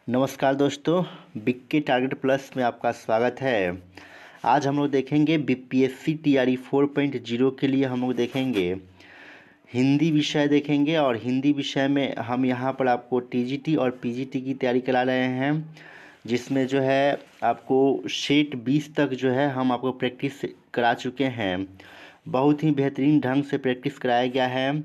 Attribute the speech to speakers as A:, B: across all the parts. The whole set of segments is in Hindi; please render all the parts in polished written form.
A: नमस्कार दोस्तों, बिक्के टारगेट प्लस में आपका स्वागत है। आज हम लोग देखेंगे बीपीएससी टीआरई 4.0 के लिए हम लोग देखेंगे हिंदी विषय देखेंगे। और हिंदी विषय में हम यहाँ पर आपको टीजीटी और पीजीटी की तैयारी करा रहे हैं, जिसमें जो है आपको सेट 20 तक जो है हम आपको प्रैक्टिस करा चुके हैं। बहुत ही बेहतरीन ढंग से प्रैक्टिस कराया गया है।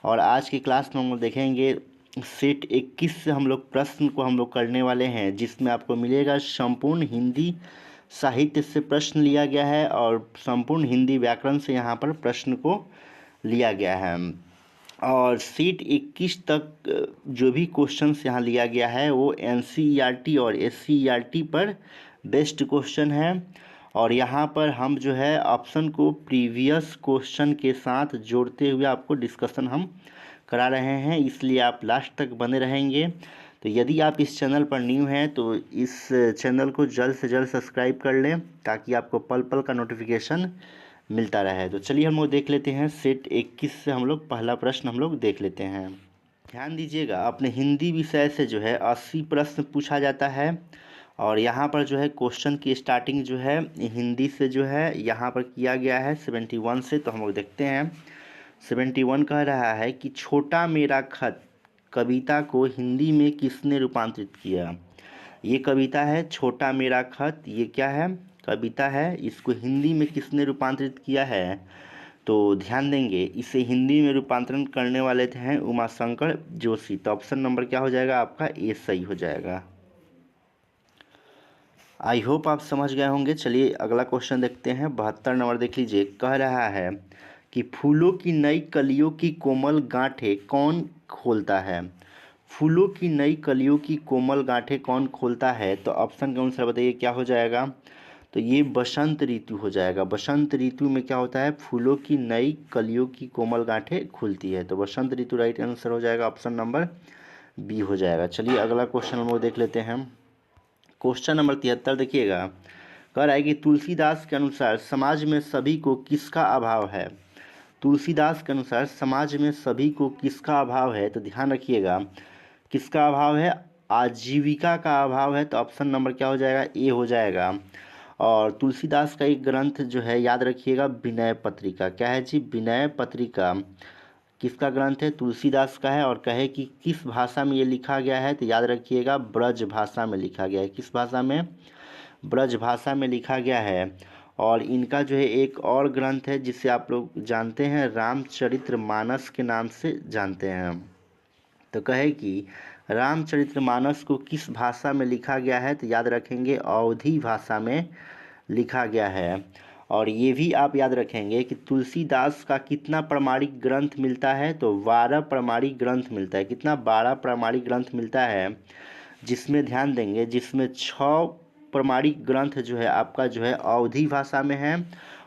A: और आज की क्लास में हम लोग देखेंगे सेट 21 से हम लोग प्रश्न को हम लोग करने वाले हैं, जिसमें आपको मिलेगा संपूर्ण हिंदी साहित्य से प्रश्न लिया गया है और संपूर्ण हिंदी व्याकरण से यहाँ पर प्रश्न को लिया गया है। और सेट 21 तक जो भी क्वेश्चंस यहाँ लिया गया है वो एनसीईआरटी और एससीईआरटी पर बेस्ड क्वेश्चन है। और यहाँ पर हम जो है ऑप्शन को प्रीवियस क्वेश्चन के साथ जोड़ते हुए आपको डिस्कशन हम करा रहे हैं, इसलिए आप लास्ट तक बने रहेंगे। तो यदि आप इस चैनल पर न्यू हैं तो इस चैनल को जल्द से जल्द सब्सक्राइब कर लें, ताकि आपको पल पल का नोटिफिकेशन मिलता रहे। तो चलिए हम लोग देख लेते हैं सेट 21 से हम लोग पहला प्रश्न हम लोग देख लेते हैं। ध्यान दीजिएगा, अपने हिंदी विषय से जो है 80 प्रश्न पूछा जाता है। और यहाँ पर जो है क्वेश्चन की स्टार्टिंग जो है हिंदी से जो है यहाँ पर किया गया है 71 से। तो हम लोग देखते हैं 71 कह रहा है कि छोटा मेरा खत कविता को हिंदी में किसने रूपांतरित किया। ये कविता है छोटा मेरा खत, ये क्या है, कविता है। इसको हिंदी में किसने रूपांतरित किया है, तो ध्यान देंगे इसे हिंदी में रूपांतरण करने वाले हैं उमाशंकर जोशी। तो ऑप्शन नंबर क्या हो जाएगा आपका, ए सही हो जाएगा। आई होप आप समझ गए होंगे। चलिए अगला क्वेश्चन देखते हैं। 72 नंबर देख लीजिए, कह रहा है कि फूलों की नई कलियों की कोमल गांठें कौन खोलता है। फूलों की नई कलियों की कोमल गांठें कौन खोलता है, तो ऑप्शन के अनुसार बताइए क्या हो जाएगा। तो ये बसंत ऋतु हो जाएगा। बसंत ऋतु में क्या होता है, फूलों की नई कलियों की कोमल गांठें खुलती है। तो बसंत ऋतु राइट आंसर हो जाएगा, ऑप्शन नंबर बी हो जाएगा। चलिए अगला क्वेश्चन हम लोग देख लेते हैं। क्वेश्चन नंबर 73 देखिएगा, कह रहा है कि तुलसीदास के अनुसार समाज में सभी को किसका अभाव है। तुलसीदास के अनुसार समाज में सभी को किसका अभाव है, तो ध्यान रखिएगा किसका अभाव है, आजीविका का अभाव है। तो ऑप्शन नंबर क्या हो जाएगा, ए हो जाएगा। और तुलसीदास का एक ग्रंथ जो है याद रखिएगा, विनय पत्रिका। क्या है जी, विनय पत्रिका किसका ग्रंथ है, तुलसीदास का है। और कहे कि किस भाषा में ये लिखा गया है, तो याद रखिएगा ब्रज भाषा में लिखा गया है। किस भाषा में, ब्रज भाषा में लिखा गया है। और इनका जो है एक और ग्रंथ है जिसे आप लोग जानते हैं, रामचरितमानस के नाम से जानते हैं। तो कहे कि रामचरितमानस को किस भाषा में लिखा गया है, तो याद रखेंगे अवधी भाषा में लिखा गया है। और ये भी आप याद रखेंगे कि तुलसीदास का कितना प्रमाणिक ग्रंथ मिलता है, तो 12 प्रमाणिक ग्रंथ मिलता है। कितना, 12 प्रमाणिक ग्रंथ मिलता है, जिसमें ध्यान देंगे जिसमें 6 प्रमाणिक ग्रंथ जो है आपका जो है अवधी भाषा में है,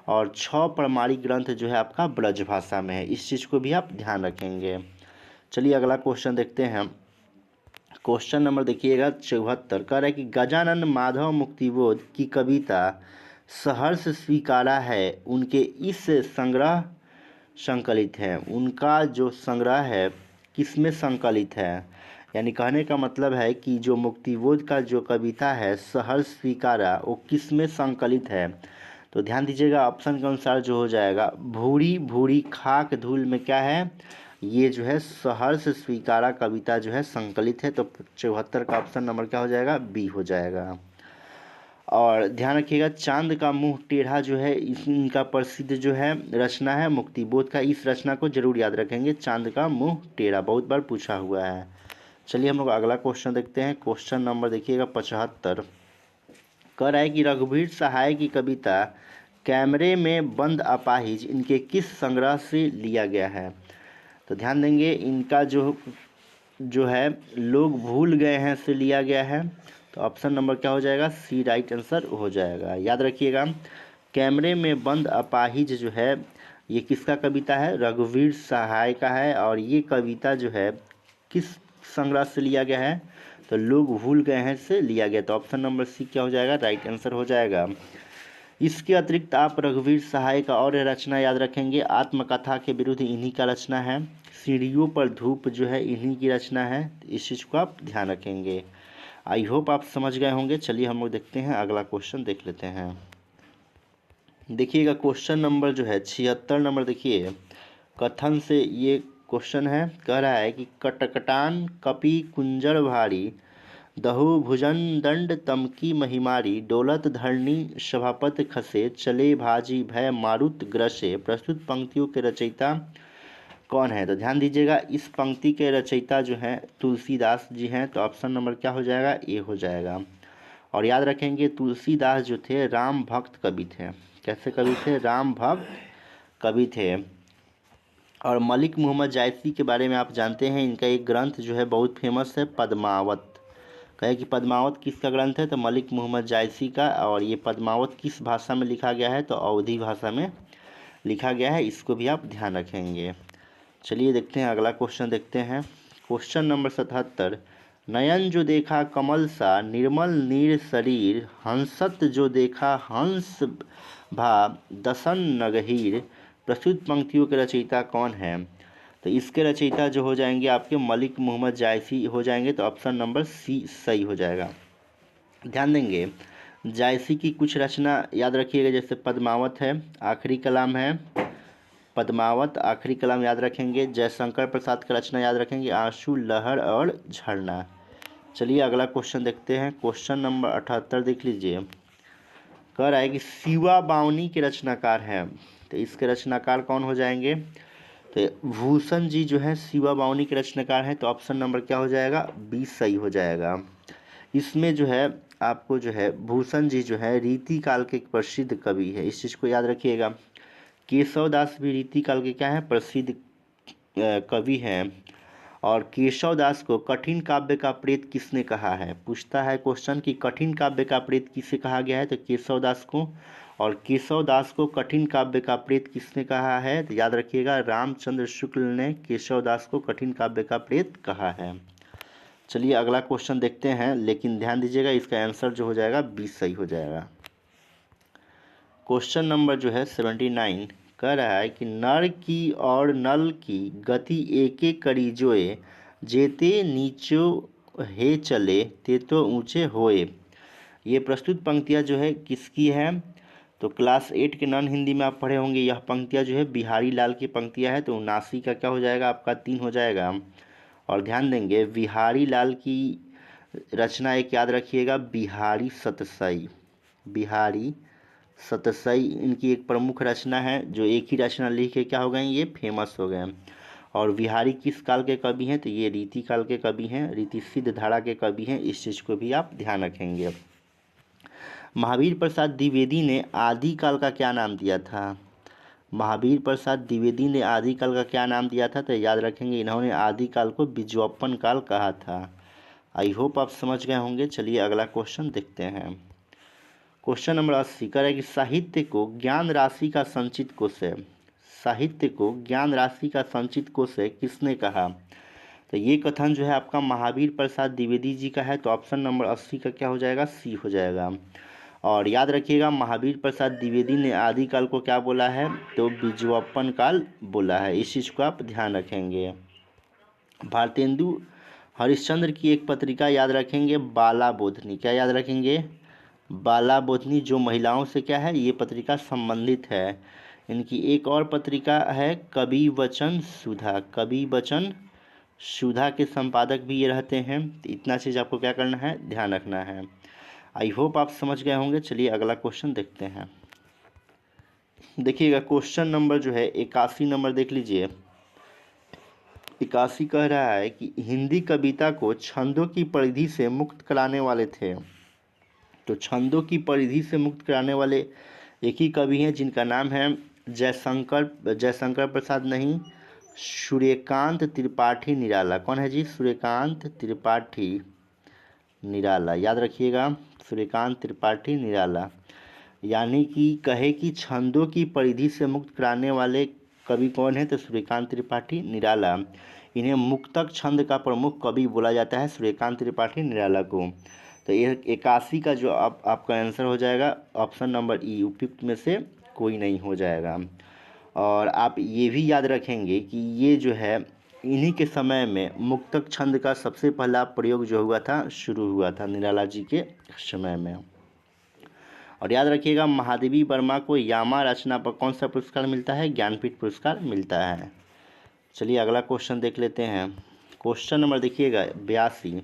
A: और 6 प्रमाणिक ग्रंथ जो है आपका ब्रज भाषा में है। इस चीज़ को भी आप ध्यान रखेंगे। चलिए अगला क्वेश्चन देखते हैं। क्वेश्चन नंबर देखिएगा 74, कह रहा है कि गजानन माधव मुक्तिबोध की कविता सहर्ष स्वीकारा है उनके इस संग्रह संकलित है। उनका जो संग्रह है किसमें संकलित है, यानी कहने का मतलब है कि जो मुक्तिबोध का जो कविता है सहर्ष स्वीकारा, वो किसमें संकलित है। तो ध्यान दीजिएगा ऑप्शन के अनुसार जो हो जाएगा, भूरी भूरी खाक धूल में क्या है, ये जो है सहर्ष स्वीकारा कविता जो है संकलित है। तो 74 का ऑप्शन नंबर क्या हो जाएगा, बी हो जाएगा। और ध्यान रखिएगा चांद का मुंह टेढ़ा जो है इनका प्रसिद्ध जो है रचना है मुक्तिबोध का। इस रचना को जरूर याद रखेंगे, चांद का मुंह टेढ़ा बहुत बार पूछा हुआ है। चलिए हम लोग अगला क्वेश्चन देखते हैं। क्वेश्चन नंबर देखिएगा 75, कह रहा है कि रघुवीर सहाय की कविता कैमरे में बंद अपाहिज इनके किस संग्रह से लिया गया है। तो ध्यान देंगे इनका जो है लोग भूल गए हैं से लिया गया है। तो ऑप्शन नंबर क्या हो जाएगा, सी राइट आंसर हो जाएगा। याद रखिएगा कैमरे में बंद अपाहिज जो है ये किसका कविता है, रघुवीर सहाय का है। और ये कविता जो है किस संग्रह से लिया गया है, तो लोग भूल गए हैं से लिया गया। तो ऑप्शन नंबर सी क्या हो जाएगा, राइट आंसर हो जाएगा। इसके अतिरिक्त आप रघुवीर सहाय का और रचना याद रखेंगे, आत्मकथा के विरुद्ध इन्हीं का रचना है, सीढ़ियों पर धूप जो है इन्हीं की रचना है। इस चीज़ को आप ध्यान रखेंगे। आई होप आप समझ गए होंगे। चलिए हम लोग देखते हैं, अगला क्वेश्चन देख लेते हैं। देखिएगा क्वेश्चन नंबर जो है 76 नंबर, देखिए कथन से ये क्वेश्चन है। कह रहा है कि कटकटान कपि कुंजर भारी, दहु भुजन दंड तमकी महिमारी, डोलत धरणी सभापत खसे, चले भाजी भय मारुत ग्रसे। प्रस्तुत पंक्तियों के रचयिता कौन है? तो ध्यान दीजिएगा, इस पंक्ति के रचयिता जो हैं तुलसीदास जी हैं। तो ऑप्शन नंबर क्या हो जाएगा? ए हो जाएगा। और याद रखेंगे तुलसीदास जो थे राम भक्त कवि थे। कैसे कवि थे? राम भक्त कवि थे। और मलिक मोहम्मद जायसी के बारे में आप जानते हैं, इनका एक ग्रंथ जो है बहुत फेमस है, पद्मावत। कहे कि पद्मावत किसका ग्रंथ है? तो मलिक मोहम्मद जायसी का। और ये पद्मावत किस भाषा में लिखा गया है? तो अवधी भाषा में लिखा गया है। इसको भी आप ध्यान रखेंगे। चलिए देखते हैं, अगला क्वेश्चन देखते हैं। Question number 77। नयन जो देखा कमल सा, निर्मल नीर शरीर, हंसत जो देखा हंस भा दसन नगहीर। प्रस्तुत पंक्तियों के रचयिता कौन है? तो इसके रचयिता जो हो जाएंगे आपके मलिक मोहम्मद जायसी हो जाएंगे। तो ऑप्शन नंबर सी सही हो जाएगा। ध्यान देंगे, जायसी की कुछ रचना याद रखिएगा, जैसे पद्मावत है, आखिरी कलाम है, पद्मावत आखिरी कलाम याद रखेंगे। जयशंकर प्रसाद का रचना याद रखेंगे, आंसू, लहर और झरना। चलिए अगला क्वेश्चन देखते हैं। क्वेश्चन नंबर 78 देख लीजिए। कह रहा है कि शिवा बावनी के रचनाकार हैं। तो इसके रचनाकार कौन हो जाएंगे? तो भूषण जी जो है शिवा बावनी के रचनाकार हैं। तो ऑप्शन नंबर क्या हो जाएगा? बी सही हो जाएगा। इसमें जो है आपको जो है भूषण जी जो है रीति काल के एक प्रसिद्ध कवि है, इस चीज़ को याद रखिएगा। केशव दास भी रीति काल के क्या है? प्रसिद्ध कवि हैं। और केशव दास को कठिन काव्य का प्रेत किसने कहा है? पूछता है क्वेश्चन कि कठिन काव्य का प्रेत किसे कहा गया है? तो केशव दास को। और केशव दास को कठिन काव्य का प्रेत किसने कहा है? तो याद रखिएगा, रामचंद्र शुक्ल ने केशव दास को कठिन काव्य का प्रेत कहा है। चलिए अगला क्वेश्चन देखते हैं, लेकिन ध्यान दीजिएगा इसका आंसर जो हो जाएगा 20 सही हो जाएगा। क्वेश्चन नंबर जो है 79 कह रहा है कि नर की और नल की गति एके करी जोए, जेते नीचो हे चले ते तो ऊंचे होए। ये प्रस्तुत पंक्तियाँ जो है किसकी है? तो क्लास 8 के नॉन हिंदी में आप पढ़े होंगे। यह पंक्तियाँ जो है बिहारी लाल की पंक्तियाँ है। तो 79 का क्या हो जाएगा? आपका 3 हो जाएगा। और ध्यान देंगे, बिहारी लाल की रचना एक याद रखिएगा, बिहारी सतसई। बिहारी सतसई इनकी एक प्रमुख रचना है, जो एक ही रचना लिख के क्या हो गए? ये फेमस हो गए। और बिहारी किस काल के कवि हैं? तो ये रीति काल के कवि हैं, रीति सिद्ध धारा के कवि हैं। इस चीज़ को भी आप ध्यान रखेंगे। महावीर प्रसाद द्विवेदी ने आदिकाल का क्या नाम दिया था? महावीर प्रसाद द्विवेदी ने आदिकाल का क्या नाम दिया था? तो याद रखेंगे, इन्होंने आदिकाल को बिजवप्पन काल कहा था। आई होप आप समझ गए होंगे। चलिए अगला क्वेश्चन देखते हैं। क्वेश्चन नंबर 80 कह रहा है कि साहित्य को ज्ञान राशि का संचित कोश है। साहित्य को ज्ञान राशि का संचित कोश है किसने कहा? तो ये कथन जो है आपका महावीर प्रसाद द्विवेदी जी का है। तो ऑप्शन नंबर 80 का क्या हो जाएगा? सी हो जाएगा। और याद रखिएगा, महावीर प्रसाद द्विवेदी ने आदिकाल को क्या बोला है? तो बिजवप्पन काल बोला है। इस चीज़ को आप ध्यान रखेंगे। भारतेंदु हरिश्चंद्र की एक पत्रिका याद रखेंगे, बाला बोधनी। क्या याद रखेंगे? बाला बोधनी, जो महिलाओं से क्या है? ये पत्रिका संबंधित है। इनकी एक और पत्रिका है कवि वचन सुधा। कवि वचन सुधा के संपादक भी ये रहते हैं। तो इतना चीज़ आपको क्या करना है? ध्यान रखना है। आई होप आप समझ गए होंगे। चलिए अगला क्वेश्चन देखते हैं। देखिएगा क्वेश्चन नंबर जो है 81 नंबर देख लीजिए। 81 कह रहा है कि हिंदी कविता को छंदों की परिधि से मुक्त कराने वाले थे। तो छंदों की परिधि से मुक्त कराने वाले एक ही कवि हैं, जिनका नाम है जयशंकर प्रसाद नहीं, सूर्यकांत त्रिपाठी निराला। कौन है जी? सूर्यकांत त्रिपाठी निराला। याद रखिएगा, सूर्यकांत त्रिपाठी निराला। यानी कि कहे कि छंदों की परिधि से मुक्त कराने वाले कवि कौन है? तो सूर्यकांत त्रिपाठी निराला। इन्हें मुक्तक छंद का प्रमुख कवि बोला जाता है, सूर्यकांत त्रिपाठी निराला को। तो ये 81 का जो आपका आंसर हो जाएगा ऑप्शन नंबर ई, उपयुक्त में से कोई नहीं हो जाएगा। और आप ये भी याद रखेंगे कि ये जो है इन्हीं के समय में मुक्तक छंद का सबसे पहला प्रयोग जो हुआ था शुरू हुआ था निराला जी के समय में। और याद रखिएगा महादेवी वर्मा को यामा रचना पर कौन सा पुरस्कार मिलता है? ज्ञानपीठ पुरस्कार मिलता है। चलिए अगला क्वेश्चन देख लेते हैं। क्वेश्चन नंबर देखिएगा 82।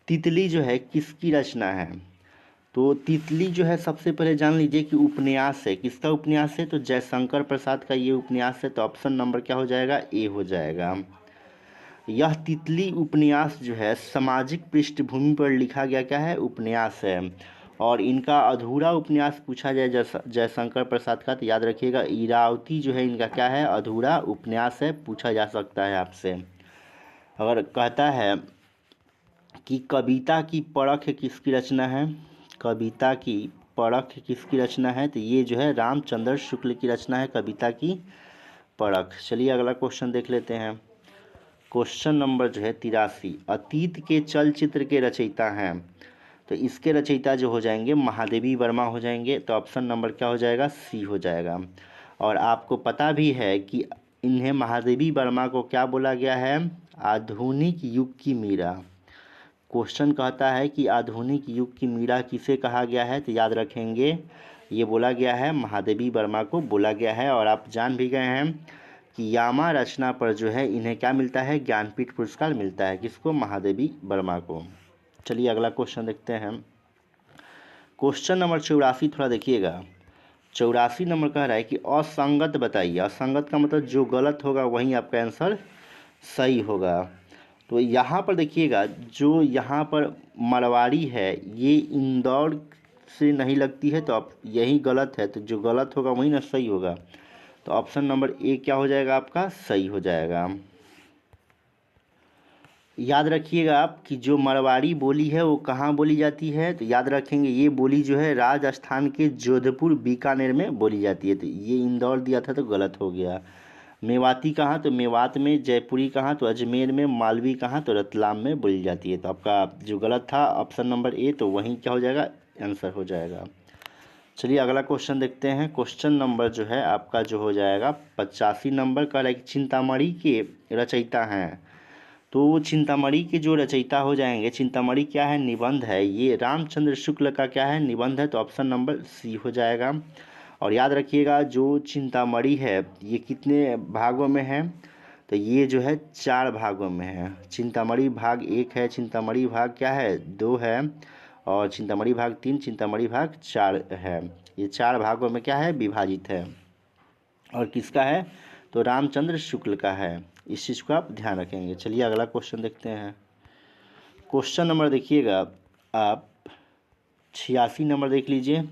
A: तितली जो है किसकी रचना है? तो तितली जो है सबसे पहले जान लीजिए कि उपन्यास है। किसका उपन्यास है? तो जयशंकर प्रसाद का ये उपन्यास है। तो ऑप्शन नंबर क्या हो जाएगा? ए हो जाएगा। यह तितली उपन्यास जो है सामाजिक पृष्ठभूमि पर लिखा गया क्या है? उपन्यास है। और इनका अधूरा उपन्यास पूछा जाए जयशंकर प्रसाद का, तो याद रखिएगा इरावती जो है इनका क्या है? अधूरा उपन्यास है, पूछा जा सकता है आपसे। अगर कहता है कि कविता की परख किसकी रचना है? कविता की परख किसकी रचना है? तो ये जो है रामचंद्र शुक्ल की रचना है कविता की परख। चलिए अगला क्वेश्चन देख लेते हैं। क्वेश्चन नंबर जो है 83। अतीत के चलचित्र के रचयिता हैं, तो इसके रचयिता जो हो जाएंगे महादेवी वर्मा हो जाएंगे। तो ऑप्शन नंबर क्या हो जाएगा? सी हो जाएगा। और आपको पता भी है कि इन्हें महादेवी वर्मा को क्या बोला गया है? आधुनिक युग की मीरा। क्वेश्चन कहता है कि आधुनिक युग की मीरा किसे कहा गया है? तो याद रखेंगे ये बोला गया है महादेवी वर्मा को बोला गया है। और आप जान भी गए हैं कि यामा रचना पर जो है इन्हें क्या मिलता है? ज्ञानपीठ पुरस्कार मिलता है। किसको? महादेवी वर्मा को। चलिए अगला क्वेश्चन देखते हैं। क्वेश्चन नंबर 84 थोड़ा देखिएगा। 84 नंबर कह रहा है कि असंगत बताइए। असंगत का मतलब जो गलत होगा वहीं आपका आंसर सही होगा। तो यहाँ पर देखिएगा जो यहाँ पर मरवाड़ी है ये इंदौर से नहीं लगती है, तो अब यही गलत है। तो जो गलत होगा वही ना सही होगा। तो ऑप्शन नंबर ए क्या हो जाएगा आपका? सही हो जाएगा। याद रखिएगा आप कि जो मरवाड़ी बोली है वो कहाँ बोली जाती है? तो याद रखेंगे ये बोली जो है राजस्थान के जोधपुर बीकानेर में बोली जाती है। तो ये इंदौर दिया था तो गलत हो गया। मेवाती कहाँ? तो मेवात में। जयपुरी कहाँ? तो अजमेर में। मालवी कहाँ? तो रतलाम में बोली जाती है। तो आपका जो गलत था ऑप्शन नंबर ए, तो वहीं क्या हो जाएगा? आंसर हो जाएगा। चलिए अगला क्वेश्चन देखते हैं। क्वेश्चन नंबर जो है आपका जो हो जाएगा 85 नंबर का है कि चिंतामणि के रचयिता हैं। तो चिंतामणि के जो रचयिता हो जाएंगे, चिंतामणि क्या है? निबंध है। ये रामचंद्र शुक्ल का क्या है? निबंध है। तो ऑप्शन नंबर सी हो जाएगा। और याद रखिएगा जो चिंतामणि है ये कितने भागों में है? तो ये जो है 4 भागों में है। चिंतामणि भाग 1 है, चिंतामणि भाग क्या है? 2 है, और चिंतामणि भाग 3, चिंतामणि भाग 4 है। ये 4 भागों में क्या है? विभाजित है। और किसका है? तो रामचंद्र शुक्ल का है। इस चीज़ को आप ध्यान रखेंगे। चलिए अगला क्वेश्चन देखते हैं। क्वेश्चन नंबर देखिएगा आप 86 नंबर देख लीजिए।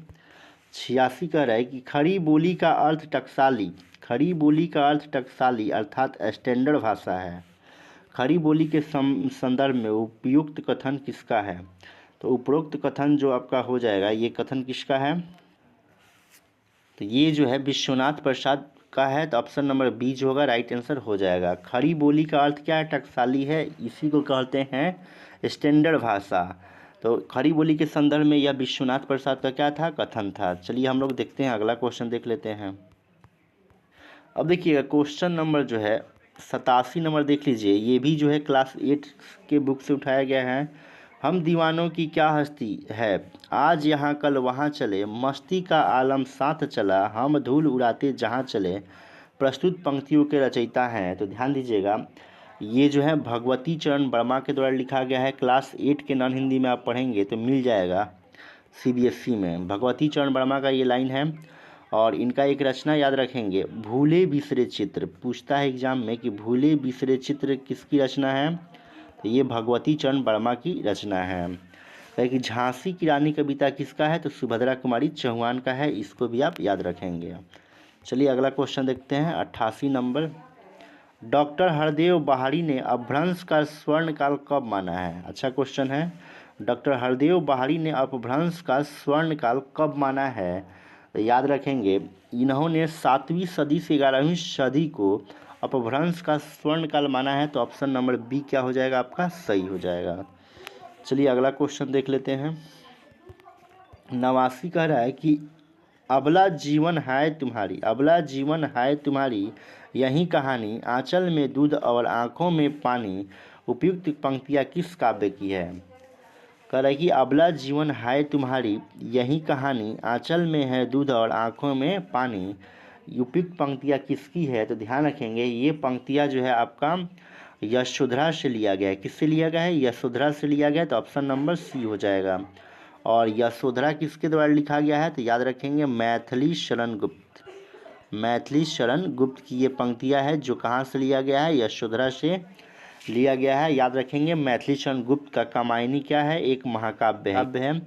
A: 86 कह रहा है कि खड़ी बोली का अर्थ टकसाली। खड़ी बोली का अर्थ टकसाली अर्थात स्टैंडर्ड भाषा है। खड़ी बोली के संदर्भ में उपयुक्त कथन किसका है? तो उपरोक्त कथन जो आपका हो जाएगा ये कथन किसका है? तो ये जो है विश्वनाथ प्रसाद का है। तो ऑप्शन नंबर बी जो होगा राइट आंसर हो जाएगा। खड़ी बोली का अर्थ क्या है? टकसाली है। इसी को कहते हैं स्टैंडर्ड भाषा। तो खड़ी बोली के संदर्भ में यह विश्वनाथ प्रसाद का क्या था? कथन था। चलिए हम लोग देखते हैं अगला क्वेश्चन देख लेते हैं। अब देखिएगा क्वेश्चन नंबर जो है 87 नंबर देख लीजिए। ये भी जो है क्लास 8 के बुक से उठाया गया है। हम दीवानों की क्या हस्ती है, आज यहाँ कल वहाँ चले, मस्ती का आलम साथ चला, हम धूल उड़ाते जहाँ चले, प्रस्तुत पंक्तियों के रचयिता हैं। तो ध्यान दीजिएगा ये जो है भगवती चरण वर्मा के द्वारा लिखा गया है। क्लास 8 के नॉन हिंदी में आप पढ़ेंगे तो मिल जाएगा CBSE में। भगवती चरण वर्मा का ये लाइन है। और इनका एक रचना याद रखेंगे, भूले बिसरे चित्र। पूछता है एग्जाम में कि भूले बिसरे चित्र किसकी रचना है? तो ये भगवती चरण वर्मा की रचना है। कहे कि झांसी की रानी कविता किसका है? तो सुभद्रा कुमारी चौहान का है। इसको भी आप याद रखेंगे। चलिए अगला क्वेश्चन देखते हैं 88 नंबर। डॉक्टर हरदेव बहारी ने अपभ्रंश का स्वर्णकाल कब माना है? अच्छा क्वेश्चन है। डॉक्टर हरदेव बहारी ने अपभ्रंश का स्वर्णकाल कब माना है? तो याद रखेंगे इन्होंने 7वीं सदी से 11वीं सदी को अपभ्रंश का स्वर्णकाल माना है। तो ऑप्शन नंबर बी क्या हो जाएगा आपका? सही हो जाएगा। चलिए अगला क्वेश्चन देख लेते हैं। 89 कह रहा है कि अबला जीवन है तुम्हारी, अबला जीवन है तुम्हारी यही कहानी, आंचल में दूध और आंखों में पानी, उपयुक्त पंक्तियाँ किस काव्य की है। कह रहा है कि अबला जीवन है तुम्हारी यही कहानी, आंचल में है दूध और आंखों में पानी, उपयुक्त पंक्तियाँ किसकी है। तो ध्यान रखेंगे ये पंक्तियाँ जो है आपका यशोधरा से लिया गया है। किससे लिया गया है, यशोधरा से लिया गया है, तो ऑप्शन नंबर सी हो जाएगा। और यशोधरा किसके द्वारा लिखा गया है, तो याद रखेंगे मैथिली शरण गुप्त, मैथिली शरण गुप्त की ये पंक्तियाँ है जो कहाँ से लिया गया है, यशोधरा से लिया गया है। याद रखेंगे मैथिली शरण गुप्त का कामायनी क्या है, एक महाकाव्य है।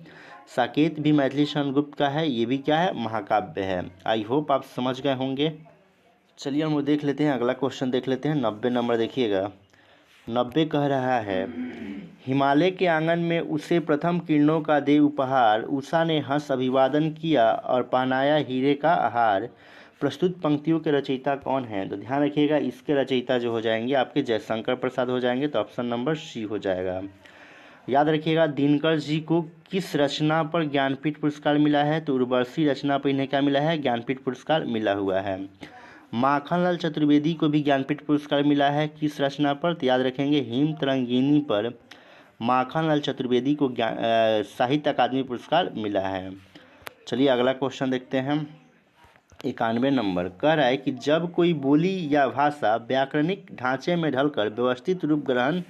A: साकेत भी मैथिली शरण गुप्त का है, ये भी क्या है, महाकाव्य है। आई होप आप समझ गए होंगे। चलिए हम लोग देख लेते हैं, अगला क्वेश्चन देख लेते हैं। 90 नंबर देखिएगा। 90 कह रहा है, हिमालय के आंगन में उसे प्रथम किरणों का दे उपहार, उषा ने हंस अभिवादन किया और पहनाया हीरे का आहार, प्रस्तुत पंक्तियों के रचयिता कौन है। तो ध्यान रखिएगा इसके रचयिता जो हो जाएंगे आपके जयशंकर प्रसाद हो जाएंगे, तो ऑप्शन नंबर सी हो जाएगा। याद रखिएगा दिनकर जी को किस रचना पर ज्ञानपीठ पुरस्कार मिला है, तो उर्वशी रचना पर इन्हें क्या मिला है, ज्ञानपीठ पुरस्कार मिला हुआ है। माखनलाल चतुर्वेदी को भी ज्ञानपीठ पुरस्कार मिला है, किस रचना पर, तो याद रखेंगे हिम तरंगिनी पर माखनलाल चतुर्वेदी को साहित्य अकादमी पुरस्कार मिला है। चलिए अगला क्वेश्चन देखते हैं। 91 नंबर कह रहा है कि जब कोई बोली या भाषा व्याकरणिक ढांचे में ढलकर व्यवस्थित रूप ग्रहण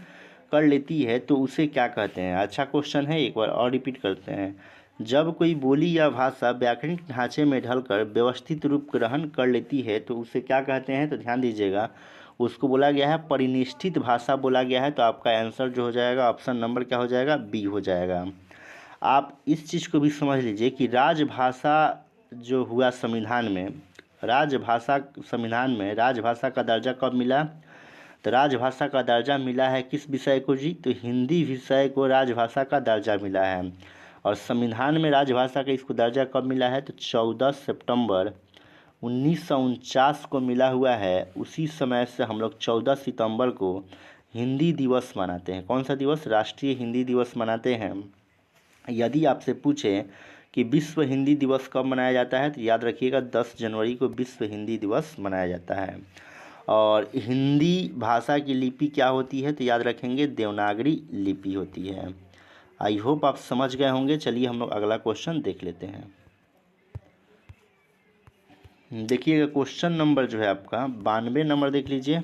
A: कर लेती है तो उसे क्या कहते हैं। अच्छा क्वेश्चन है, एक बार और रिपीट करते हैं। जब कोई बोली या भाषा व्याकरणिक ढांचे में ढलकर व्यवस्थित रूप ग्रहण कर लेती है तो उसे क्या कहते हैं। तो ध्यान दीजिएगा उसको बोला गया है परिनिष्ठित भाषा बोला गया है, तो आपका आंसर जो हो जाएगा ऑप्शन नंबर क्या हो जाएगा, बी हो जाएगा। आप इस चीज़ को भी समझ लीजिए कि राजभाषा जो हुआ संविधान में, राजभाषा संविधान में राजभाषा का दर्जा कब मिला, तो राजभाषा का दर्जा मिला है किस विषय को जी, तो हिंदी विषय को राजभाषा का दर्जा मिला है। और संविधान में राजभाषा का इसको दर्जा कब मिला है, तो 14 सितंबर 1949 को मिला हुआ है। उसी समय से हम लोग 14 सितंबर को हिंदी दिवस मनाते हैं। कौन सा दिवस, राष्ट्रीय हिंदी दिवस मनाते हैं। यदि आपसे पूछे कि विश्व हिंदी दिवस कब मनाया जाता है, तो याद रखिएगा 10 जनवरी को विश्व हिंदी दिवस मनाया जाता है। और हिंदी भाषा की लिपि क्या होती है, तो याद रखेंगे देवनागरी लिपि होती है। आई होप आप समझ गए होंगे। चलिए हम लोग अगला क्वेश्चन देख लेते हैं। देखिएगा क्वेश्चन नंबर जो है आपका 92 नंबर देख लीजिए।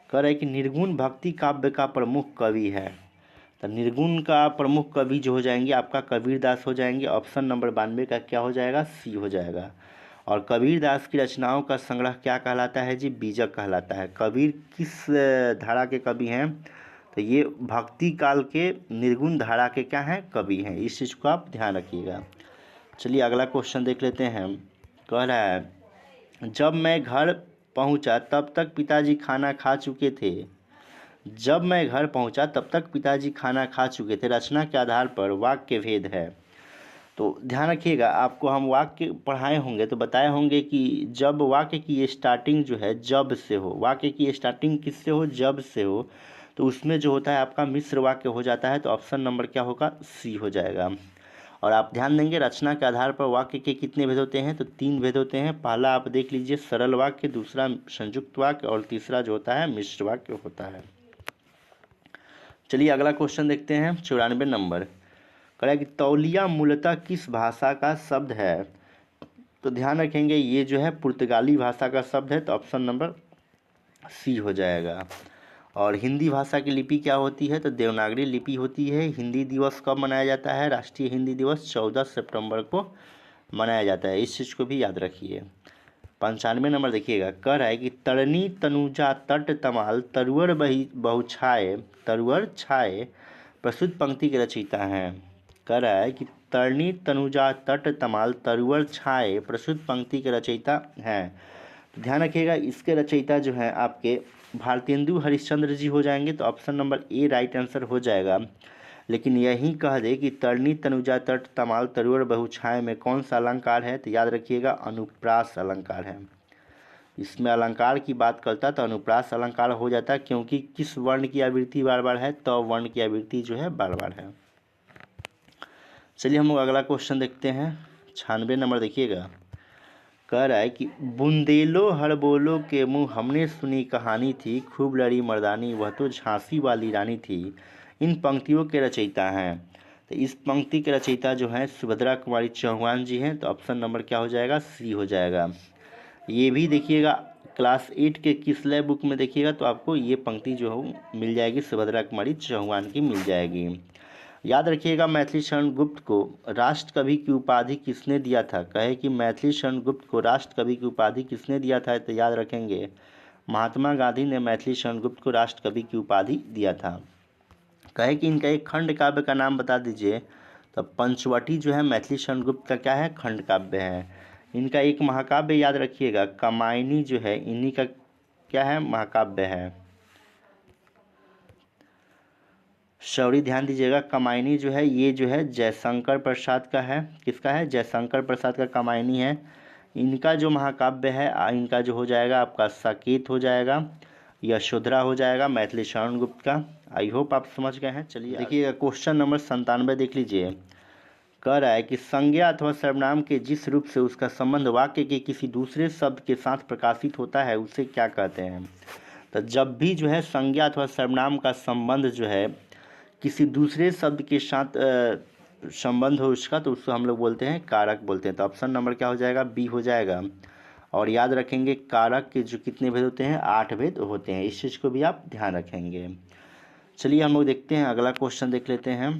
A: कह रहा है कि निर्गुण भक्ति काव्य का प्रमुख कवि है। तो निर्गुण का प्रमुख कवि जो हो जाएंगे आपका कबीरदास हो जाएंगे। ऑप्शन नंबर 92 का क्या हो जाएगा, सी हो जाएगा। और कबीरदास की रचनाओं का संग्रह क्या कहलाता है जी, बीजक कहलाता है। कबीर किस धारा के कवि हैं, तो ये भक्ति काल के निर्गुण धारा के क्या हैं, कवि हैं। इस चीज़ को आप ध्यान रखिएगा। चलिए अगला क्वेश्चन देख लेते हैं। कह रहा है जब मैं घर पहुंचा तब तक पिताजी खाना खा चुके थे, जब मैं घर पहुंचा तब तक पिताजी खाना खा चुके थे, रचना के आधार पर वाक्य भेद है। तो ध्यान रखिएगा आपको हम वाक्य पढ़ाए होंगे तो बताए होंगे कि जब वाक्य की स्टार्टिंग जो है जब से हो, वाक्य की स्टार्टिंग किससे हो, जब से हो, तो उसमें जो होता है आपका मिश्र वाक्य हो जाता है। तो ऑप्शन नंबर क्या होगा, सी हो जाएगा। और आप ध्यान देंगे रचना के आधार पर वाक्य के कितने भेद होते हैं, तो 3 भेद होते हैं। पहला आप देख लीजिए सरल वाक्य, दूसरा संयुक्त वाक्य और तीसरा जो होता है मिश्र वाक्य होता है। चलिए अगला क्वेश्चन देखते हैं। 94 नंबर कह रहा है कि तौलिया मूलतः किस भाषा का शब्द है। तो ध्यान रखेंगे ये जो है पुर्तगाली भाषा का शब्द है, तो ऑप्शन नंबर सी हो जाएगा। और हिंदी भाषा की लिपि क्या होती है, तो देवनागरी लिपि होती है। हिंदी दिवस कब मनाया जाता है, राष्ट्रीय हिंदी दिवस 14 सितंबर को मनाया जाता है। इस चीज़ को भी याद रखिए। 95 नंबर देखिएगा। कह रहा है कि तरनी तनुजा तट तमाल तरुअर बहु छाए, तरुअर छाए, प्रस्तुत पंक्ति के रचयिता हैं। कह रहा है कि तरनी तनुजा तट तमाल तरुअर छाए, प्रस्तुत पंक्ति के रचयिता हैं। तो ध्यान रखिएगा इसके रचयिता जो हैं आपके भारतेंदु हरिश्चंद्र जी हो जाएंगे। तो option number A right answer हो जाएगा। लेकिन यही कह दे कि तरनी तनुजा तट तमाल तरुअर बहु छाए में कौन सा अलंकार है, तो याद रखिएगा अनुप्रास अलंकार है। इसमें अलंकार की बात करता तो अनुप्रास अलंकार हो जाता, क्योंकि किस वर्ण की आवृत्ति बार बार है, तो वर्ण की आवृत्ति जो है बार बार है। चलिए हम लोग अगला क्वेश्चन देखते हैं। 96 नंबर देखिएगा। कह रहा है कि बुंदेलो हड़बोलो के मुँह हमने सुनी कहानी थी, खूब लड़ी मर्दानी वह तो झांसी वाली रानी थी। इन पंक्तियों के रचयिता हैं, तो इस पंक्ति के रचयिता जो हैं सुभद्रा कुमारी चौहान जी हैं। तो ऑप्शन नंबर क्या हो जाएगा? सी हो जाएगा। ये भी देखिएगा क्लास 8 के किसलय बुक में देखिएगा तो आपको ये पंक्ति जो हो मिल जाएगी, सुभद्रा कुमारी चौहान की मिल जाएगी। याद रखिएगा मैथिली शरण गुप्त को राष्ट्रकवि की उपाधि किसने दिया था? कहे कि मैथिली शरण गुप्त को राष्ट्रकवि की उपाधि किसने दिया था? तो याद रखेंगे महात्मा गांधी ने मैथिली शरण गुप्त को राष्ट्रकवि की उपाधि दिया था। कहे कि इनका एक खंड काव्य का नाम बता दीजिए, तो पंचवटी जो है मैथिली शरण गुप्त का क्या है? खंड काव्य है। इनका एक महाकाव्य याद रखिएगा कामायनी जो है इन्हीं का क्या है? महाकाव्य है। सॉरी ध्यान दीजिएगा कामायनी जो है ये जो है जयशंकर प्रसाद का है। किसका है? जयशंकर प्रसाद का कामायनी है। इनका जो महाकाव्य है इनका जो हो जाएगा आपका साकेत हो जाएगा, यशोधरा हो जाएगा मैथिली शरण गुप्त का। आई होप आप समझ गए हैं। चलिए देखिएगा क्वेश्चन नंबर 97 देख लीजिए। कह रहा है कि संज्ञा अथवा सर्वनाम के जिस रूप से उसका संबंध वाक्य के किसी दूसरे शब्द के साथ प्रकाशित होता है उसे क्या कहते हैं? तो जब भी जो है संज्ञा अथवा सर्वनाम का संबंध जो है किसी दूसरे शब्द के साथ संबंध हो उसका, तो उसको हम लोग बोलते हैं कारक बोलते हैं। तो ऑप्शन नंबर क्या हो जाएगा? बी हो जाएगा। और याद रखेंगे कारक के जो कितने भेद होते हैं? 8 भेद होते हैं। इस चीज़ को भी आप ध्यान रखेंगे। चलिए हम लोग देखते हैं अगला क्वेश्चन देख लेते हैं।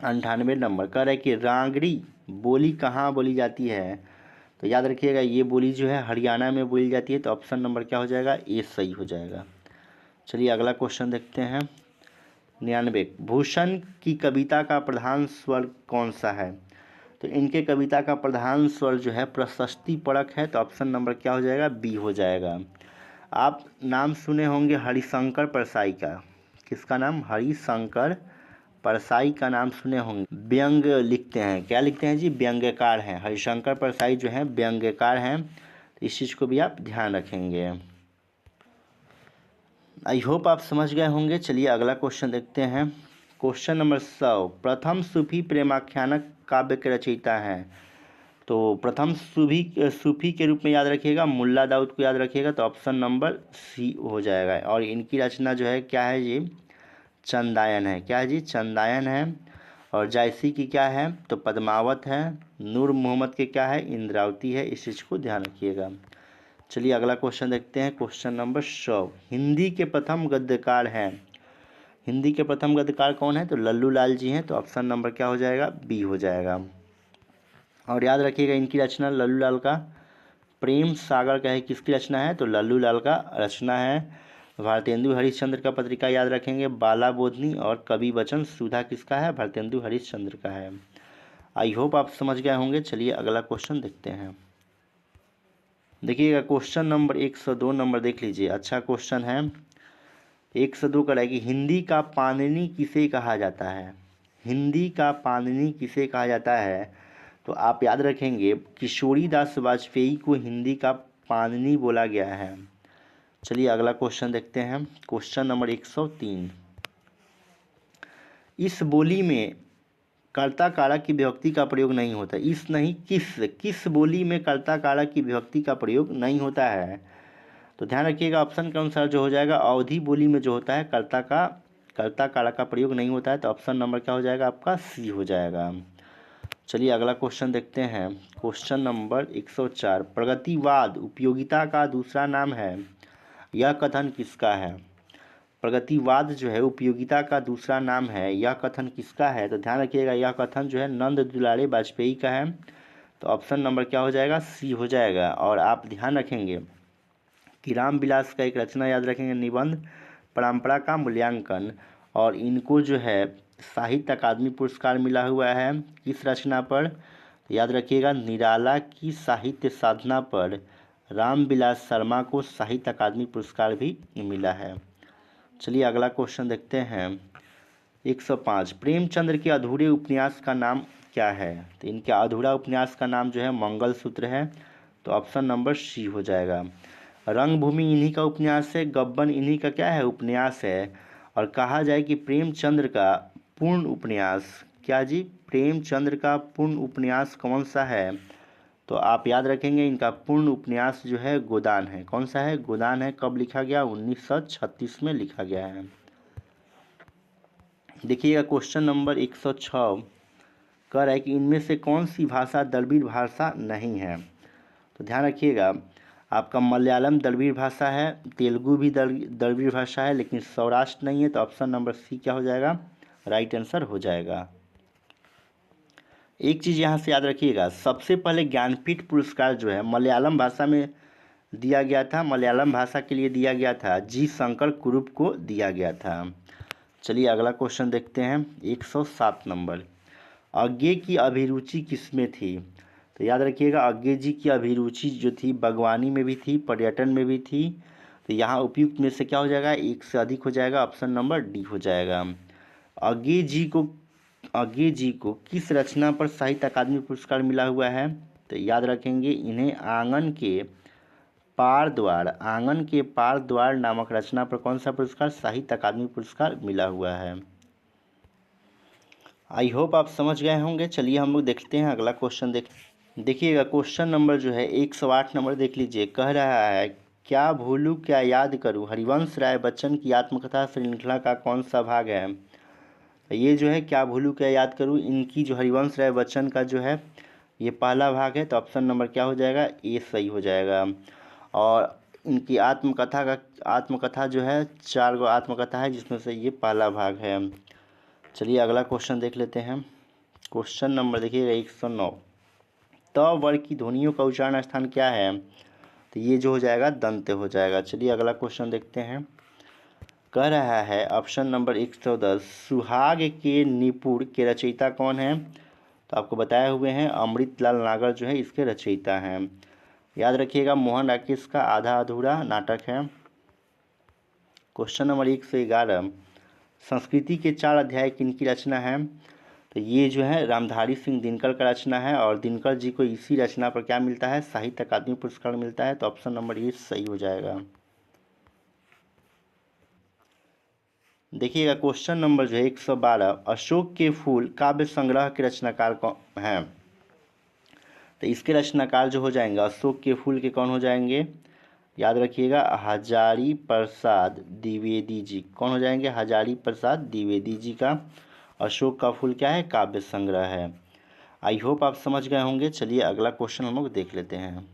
A: 98 नंबर कह रहा है कि रांगड़ी बोली कहाँ बोली जाती है? तो याद रखिएगा ये बोली जो है हरियाणा में बोली जाती है। तो ऑप्शन नंबर क्या हो जाएगा? ए सही हो जाएगा। चलिए अगला क्वेश्चन देखते हैं। 99 भूषण की कविता का प्रधान स्वर कौन सा है? तो इनके कविता का प्रधान स्वर जो है प्रशस्ति परक है। तो ऑप्शन नंबर क्या हो जाएगा? बी हो जाएगा। आप नाम सुने होंगे हरिशंकर परसाई का। किसका नाम? हरिशंकर परसाई का नाम सुने होंगे। व्यंग लिखते हैं, क्या लिखते हैं जी? व्यंग्यकार हैं। हरिशंकर परसाई जो हैं व्यंग्यकार हैं। तो इस चीज़ को भी आप ध्यान रखेंगे। आई होप आप समझ गए होंगे। चलिए अगला क्वेश्चन देखते हैं। क्वेश्चन नंबर 100 प्रथम सूफी प्रेमाख्यानक काव्य के रचयिता हैं। तो प्रथम सूफी के रूप में याद रखिएगा मुल्ला दाऊद को याद रखिएगा। तो ऑप्शन नंबर सी हो जाएगा। और इनकी रचना जो है क्या है जी? चंदायन है। क्या है जी? चंदायन है। और जायसी की क्या है? तो पद्मावत है। नूर मोहम्मद के क्या है? इंद्रावती है। इस चीज़ को ध्यान रखिएगा। चलिए अगला क्वेश्चन देखते हैं। क्वेश्चन नंबर 100 हिंदी के प्रथम गद्यकार हैं। हिंदी के प्रथम गद्यकार कौन है? तो लल्लू लाल जी हैं। तो ऑप्शन नंबर क्या हो जाएगा? बी हो जाएगा। और याद रखिएगा इनकी रचना लल्लू लाल का प्रेम सागर का है। किसकी रचना है? तो लल्लू लाल का रचना है। भारतेंदु हरिश्चंद्र का पत्रिका याद रखेंगे बाला बोधनी। और कवि वचन सुधा किसका है? भारतेंदु हरिश्चंद्र का है। आई होप आप समझ गए होंगे। चलिए अगला क्वेश्चन देखते हैं। देखिएगा क्वेश्चन नंबर 102 नंबर देख लीजिए। अच्छा क्वेश्चन है। 102 का है कि हिंदी का पाणिनि किसे कहा जाता है? हिंदी का पाणिनि किसे कहा जाता है? तो आप याद रखेंगे किशोरी दास वाजपेयी को हिंदी का पाणिनि बोला गया है। चलिए अगला क्वेश्चन देखते हैं। क्वेश्चन नंबर 103 इस बोली में कर्ता कारक की विभक्ति का प्रयोग नहीं होता। इस नहीं किस बोली में कर्ता कारक की विभक्ति का प्रयोग नहीं होता है? तो ध्यान रखिएगा ऑप्शन के अनुसार जो हो जाएगा अवधी बोली में जो होता है कर्ता कारक का प्रयोग नहीं होता है। तो ऑप्शन नंबर क्या हो जाएगा? आपका सी हो जाएगा। चलिए अगला क्वेश्चन देखते हैं। क्वेश्चन नंबर 104 प्रगतिवाद उपयोगिता का दूसरा नाम है। यह कथन किसका है? प्रगतिवाद जो है उपयोगिता का दूसरा नाम है। यह कथन किसका है? तो ध्यान रखिएगा यह कथन जो है नंद दुलारे वाजपेयी का है। तो ऑप्शन नंबर क्या हो जाएगा? सी हो जाएगा। और आप ध्यान रखेंगे कि रामविलास का एक रचना याद रखेंगे निबंध परंपरा का मूल्यांकन। और इनको जो है साहित्य अकादमी पुरस्कार मिला हुआ है। किस रचना पर? तो याद रखिएगा निराला की साहित्य साधना पर रामविलास शर्मा को साहित्य अकादमी पुरस्कार भी मिला है। चलिए अगला क्वेश्चन देखते हैं। 105 प्रेमचंद्र के अधूरे उपन्यास का नाम क्या है? तो इनके अधूरा उपन्यास का नाम जो है मंगलसूत्र है। तो ऑप्शन नंबर सी हो जाएगा। रंगभूमि इन्हीं का उपन्यास है। गब्बन इन्हीं का क्या है? उपन्यास है। और कहा जाए कि प्रेमचंद्र का पूर्ण उपन्यास क्या जी? प्रेमचंद्र का पूर्ण उपन्यास कौन सा है? तो आप याद रखेंगे इनका पूर्ण उपन्यास जो है गोदान है। कौन सा है? गोदान है। कब लिखा गया? 1936 में लिखा गया है। देखिएगा क्वेश्चन नंबर 106 कह रहा है कि इनमें से कौन सी भाषा द्रविड़ भाषा नहीं है। तो ध्यान रखिएगा, आपका मलयालम द्रविड़ भाषा है, तेलुगु भी द्रविड़ भाषा है, लेकिन सौराष्ट्र नहीं है। तो ऑप्शन नंबर सी क्या हो जाएगा? राइट आंसर हो जाएगा। एक चीज़ यहाँ से याद रखिएगा, सबसे पहले ज्ञानपीठ पुरस्कार जो है मलयालम भाषा में दिया गया था, मलयालम भाषा के लिए दिया गया था, जी शंकर कुरुप को दिया गया था। चलिए अगला क्वेश्चन देखते हैं। 107 नंबर, अज्ञे की अभिरुचि किसमें थी? तो याद रखिएगा, अज्ञे जी की अभिरुचि जो थी बागवानी में भी थी, पर्यटन में भी थी। तो यहाँ उपयुक्त में से क्या हो जाएगा? एक से अधिक हो जाएगा। ऑप्शन नंबर डी हो जाएगा। अज्ञे जी को किस रचना पर साहित्य अकादमी पुरस्कार मिला हुआ है? तो याद रखेंगे, इन्हें आंगन के पार द्वार नामक रचना पर कौन सा पुरस्कार? साहित्य अकादमी पुरस्कार मिला हुआ है। आई होप आप समझ गए होंगे। चलिए हम लोग देखते हैं अगला क्वेश्चन। देखिएगा क्वेश्चन नंबर जो है 108 नंबर देख लीजिए। कह रहा है, क्या भूलूं क्या याद करूं हरिवंश राय बच्चन की आत्मकथा श्रृंखला का कौन सा भाग है? ये जो है क्या भूलूं क्या याद करूं, इनकी जो हरिवंश राय बच्चन का जो है ये पहला भाग है। तो ऑप्शन नंबर क्या हो जाएगा? ए सही हो जाएगा। और इनकी आत्मकथा जो है 4 गो आत्मकथा है, जिसमें से ये पहला भाग है। चलिए अगला क्वेश्चन देख लेते हैं। क्वेश्चन नंबर देखिएगा 109, त वर्ग की ध्वनियों का उच्चारण स्थान क्या है? तो ये जो हो जाएगा दंत हो जाएगा। चलिए अगला क्वेश्चन देखते हैं। कह रहा है ऑप्शन नंबर 110, सुहाग के निपुण के रचयिता कौन है? तो आपको बताए हुए हैं अमृतलाल नागर जो है इसके रचयिता हैं। याद रखिएगा मोहन राकेश का आधा अधूरा नाटक है। क्वेश्चन नंबर 111, संस्कृति के 4 अध्याय किनकी रचना है? तो ये जो है रामधारी सिंह दिनकर का रचना है, और दिनकर जी को इसी रचना पर क्या मिलता है? साहित्य अकादमी पुरस्कार मिलता है। तो ऑप्शन नंबर ये सही हो जाएगा। देखिएगा क्वेश्चन नंबर जो है 112, अशोक के फूल काव्य संग्रह के रचनाकार कौन हैं? तो इसके रचनाकार जो हो जाएंगे अशोक के फूल के कौन हो जाएंगे? याद रखिएगा हजारी प्रसाद द्विवेदी जी। कौन हो जाएंगे? हजारी प्रसाद द्विवेदी जी का अशोक का फूल क्या है? काव्य संग्रह है। आई होप आप समझ गए होंगे। चलिए अगला क्वेश्चन हम लोग देख लेते हैं।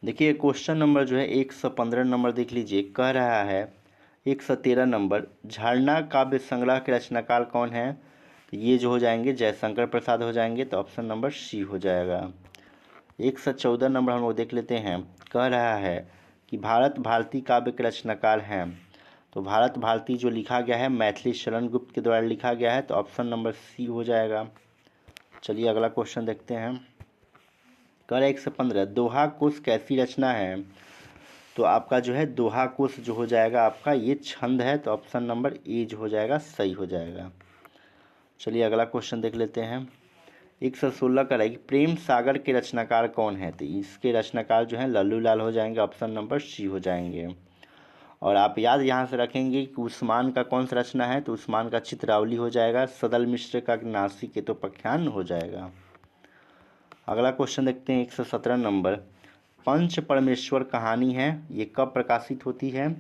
A: देखिए क्वेश्चन नंबर जो है 115 नंबर देख लीजिए। कह रहा है 113 नंबर, झरना काव्य संग्रह के रचनाकार कौन है? तो ये जो हो जाएंगे जयशंकर प्रसाद हो जाएंगे। तो ऑप्शन नंबर सी हो जाएगा। 114 नंबर हम लोग देख लेते हैं। कह रहा है कि भारत भारती काव्य के रचनाकार हैं। तो भारत भारती जो लिखा गया है मैथिली शरण गुप्त के द्वारा लिखा गया है। तो ऑप्शन नंबर सी हो जाएगा। चलिए अगला क्वेश्चन देखते हैं। कर 115, दोहा कोश कैसी रचना है? तो आपका जो है दोहा कोश जो हो जाएगा आपका ये छंद है। तो ऑप्शन नंबर ए जो हो जाएगा सही हो जाएगा। चलिए अगला क्वेश्चन देख लेते हैं। 116 का है कि प्रेम सागर के रचनाकार कौन है? तो इसके रचनाकार जो है लल्लू लाल हो जाएंगे। ऑप्शन नंबर सी हो जाएंगे। और आप याद यहाँ से रखेंगे कि उस्मान का कौन सा रचना है? तो उस्मान का चित्रावली हो जाएगा। सदल मिश्र का नासिक के तो पख्यान हो जाएगा। अगला क्वेश्चन देखते हैं 117 नंबर, पंच परमेश्वर कहानी है ये कब प्रकाशित होती है?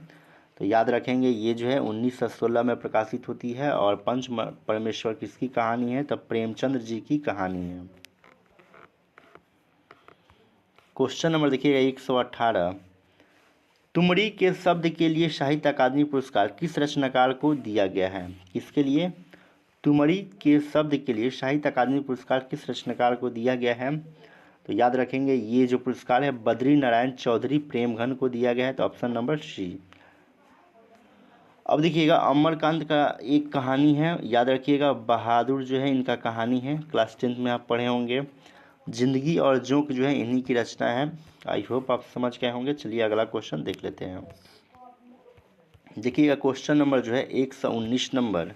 A: तो याद रखेंगे ये जो है 1916 में प्रकाशित होती है। और पंच परमेश्वर किसकी कहानी है? तब प्रेमचंद्र जी की कहानी है। क्वेश्चन नंबर देखिएगा 118, तुमरी के शब्द के लिए साहित्य अकादमी पुरस्कार किस रचनाकार को दिया गया है? किसके लिए? तुमरी के शब्द के लिए साहित्य अकादमी पुरस्कार किस रचनाकार को दिया गया है? तो याद रखेंगे ये जो पुरस्कार है बद्री नारायण चौधरी प्रेमघन को दिया गया है। तो ऑप्शन नंबर सी। अब देखिएगा अमरकांत का एक कहानी है, याद रखिएगा बहादुर जो है इनका कहानी है, क्लास 10th में आप पढ़े होंगे। जिंदगी और जोंक जो है इन्हीं की रचना है। आई होप आप समझ गए होंगे। चलिए अगला क्वेश्चन देख लेते हैं। देखिएगा क्वेश्चन नंबर जो है 119 नंबर,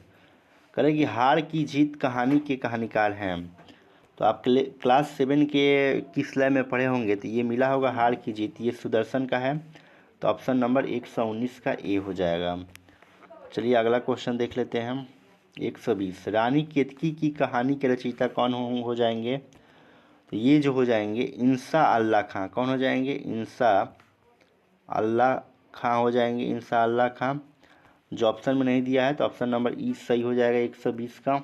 A: करेगी हार की जीत कहानी के कहानीकार हैं। तो आप क्लास 7 के किस लय में पढ़े होंगे? तो ये मिला होगा हार की जीत, ये सुदर्शन का है। तो ऑप्शन नंबर 119 का ए हो जाएगा। चलिए अगला क्वेश्चन देख लेते हैं। 120, रानी केतकी की कहानी के रचयिता कौन हो जाएंगे? तो ये जो हो जाएंगे इंसा अल्लाह खां। कौन हो जाएंगे? इंसा अल्लाह खां हो जाएंगे, इंसा अल्लाह खां। जो ऑप्शन में नहीं दिया है तो ऑप्शन नंबर ई सही हो जाएगा 120 का।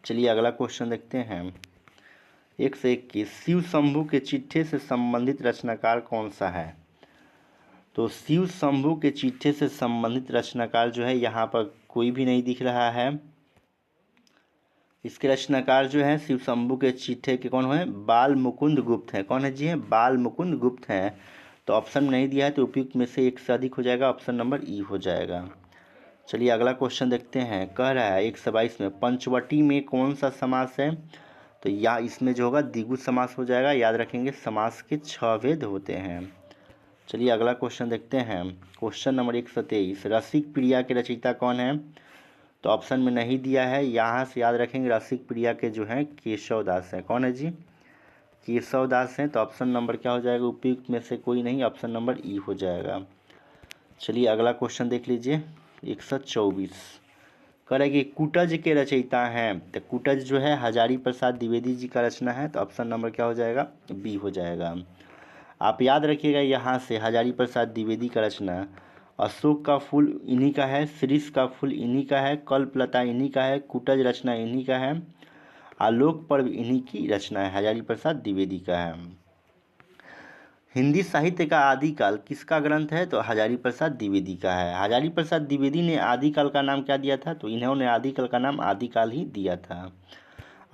A: चलिए अगला क्वेश्चन देखते हैं। 121 शिव शंभू के चिट्ठे से संबंधित रचनाकार कौन सा है? तो शिव शंभू के चिट्ठे से संबंधित रचनाकार जो है यहाँ पर कोई भी नहीं दिख रहा है। इसके रचनाकार जो है शिव शंभू के चिट्ठे के कौन है? बाल मुकुंद गुप्त हैं। कौन है जी? है बाल मुकुंद गुप्त हैं। तो ऑप्शन में नहीं दिया है तो उपयुक्त में से एक से अधिक हो जाएगा, ऑप्शन नंबर ई हो जाएगा। चलिए अगला क्वेश्चन देखते हैं। कह रहा है 122 में पंचवटी में कौन सा समास है? तो या इसमें जो होगा द्विगु समास हो जाएगा। याद रखेंगे समास के 6 भेद होते हैं। चलिए अगला क्वेश्चन देखते हैं। क्वेश्चन नंबर 123 रसिक प्रिया के रचयिता कौन है? तो ऑप्शन में नहीं दिया है। यहाँ से याद रखेंगे रसिक प्रिया के जो हैं केशव दास हैं। कौन है जी? केशव दास हैं। तो ऑप्शन नंबर क्या हो जाएगा? उपयुक्त में से कोई नहीं, ऑप्शन नंबर ई हो जाएगा। चलिए अगला क्वेश्चन देख लीजिए 124 करेगी कुटज के रचयिता हैं। तो कुटज जो है हजारी प्रसाद द्विवेदी जी का रचना है। तो ऑप्शन नंबर क्या हो जाएगा? बी हो जाएगा। आप याद रखिएगा यहाँ से हजारी प्रसाद द्विवेदी का रचना अशोक का फूल इन्हीं का है, शीर्ष का फूल इन्हीं का है, कल्पलता इन्हीं का है, कुटज रचना इन्हीं का है, आलोक पर्व इन्हीं की रचना है, हजारी प्रसाद द्विवेदी का है। हिंदी साहित्य का आदिकाल किसका ग्रंथ है? तो हजारी प्रसाद द्विवेदी का है। हजारी प्रसाद द्विवेदी ने आदिकाल का नाम क्या दिया था? तो इन्होंने आदिकाल का नाम आदिकाल ही दिया था।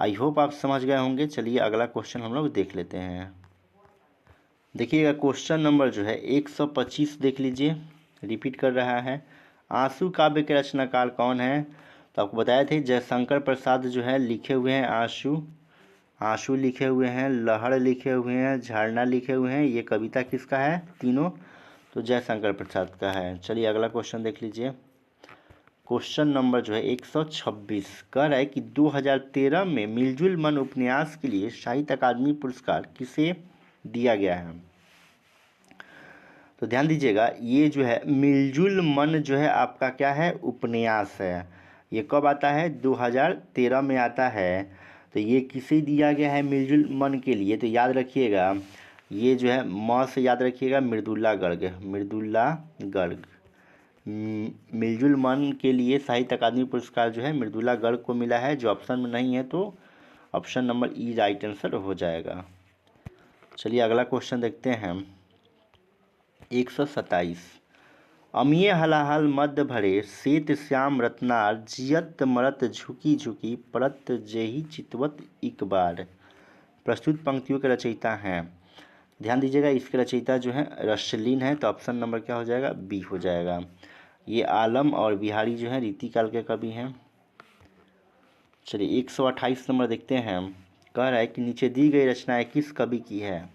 A: आई होप आप समझ गए होंगे। चलिए अगला क्वेश्चन हम लोग देख लेते हैं। देखिएगा क्वेश्चन नंबर जो है 125 देख लीजिए, रिपीट कर रहा है। आंसू काव्य के रचनाकार कौन है? तो आपको बताए थे जयशंकर प्रसाद जो है लिखे हुए हैं आंसू, आंसू लिखे हुए हैं, लहर लिखे हुए हैं, झरना लिखे हुए हैं। ये कविता किसका है? तीनों तो जयशंकर प्रसाद का है। चलिए अगला क्वेश्चन देख लीजिए। क्वेश्चन नंबर जो है 126 कह रहा है कि 2013 में मिलजुल मन उपन्यास के लिए साहित्य अकादमी पुरस्कार किसे दिया गया है? तो ध्यान दीजिएगा ये जो है मिलजुल मन जो है आपका क्या है? उपन्यास है। ये कब आता है? 2013 में आता है। तो ये किसे दिया गया है मिलजुल मन के लिए? तो याद रखिएगा ये जो है म से याद रखिएगा मृदुला गर्ग, मृदुला गर्ग। मिलजुल मन के लिए साहित्य अकादमी पुरस्कार जो है मृदुला गर्ग को मिला है। जो ऑप्शन में नहीं है तो ऑप्शन नंबर ई राइट आंसर हो जाएगा। चलिए अगला क्वेश्चन देखते हैं 127 अमिय हलाहल मध्य भरे श्वेत श्याम रत्नार जियत मरत झुकी झुकी परत जेही चितवत एक बार। प्रस्तुत पंक्तियों के रचयिता हैं। ध्यान दीजिएगा इसके रचयिता जो है रसलीन है। तो ऑप्शन नंबर क्या हो जाएगा? बी हो जाएगा। ये आलम और बिहारी जो है रीतिकाल के कवि हैं। चलिए 128 नंबर देखते हैं। कह रहा है कि नीचे दी गई रचनाएं किस कवि की है?